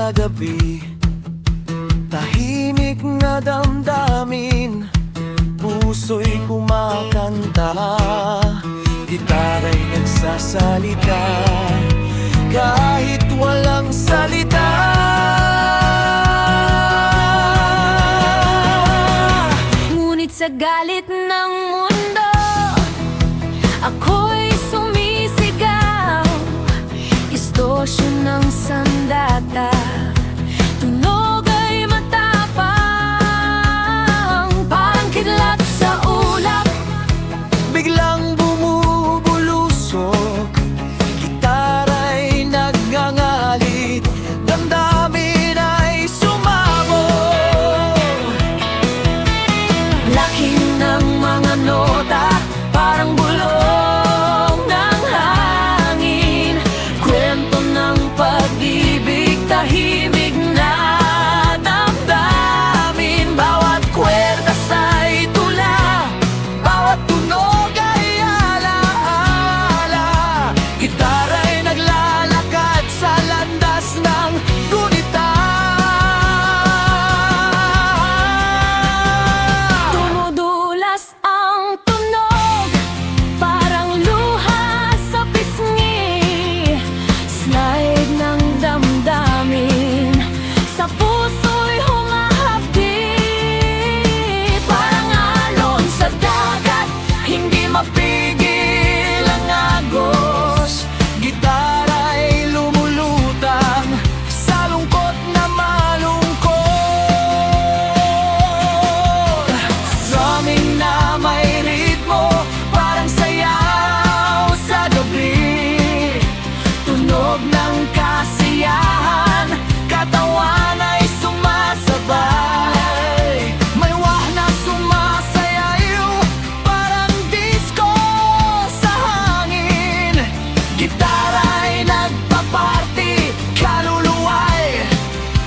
sa gabi. Tahimik na damdamin, puso'y kumakanta, gitara'y nagsasalita, kahit walang salita. Ngunit sa galit ng mundo, ako'y sumisigaw. Distortion ng sandata, tunog ay matapang, parang kidlat sa ulap. Biglang bumubulusok, gitara'y nagngangalit, damdamin ay sumabog. Laki ng mga nota, parang bulong ng hangin. Kwento ng pag-ibig, tahimik na damdamin. Bawat kwerdas ay tula, bawat tunog ay alaala. Gitara'y naglalakad sa landas ng gunita. Dumudulas ang tunog, parang luha sa pisngi. Slide ng damdamin, sa puso'y humahapdi. Parang alon sa dagat, hindi mapigil ang agos. Gitara'y lumulutang sa lungkot na malungkot. Drumming na may ritmo, parang sayaw sa gabi. Tunog ng kasiyahan, katawan ay sumasabay. May wah na sumasayaw, parang disco sa hangin. Gitara'y nagpaparty, kaluluwa'y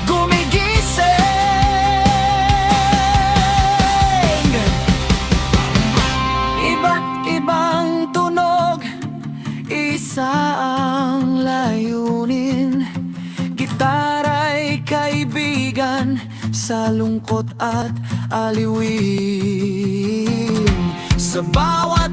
gumigising. Iba't ibang tunog, isa ang layunin. Gitara'y kaibigan sa lungkot at aliwin. Sa bawat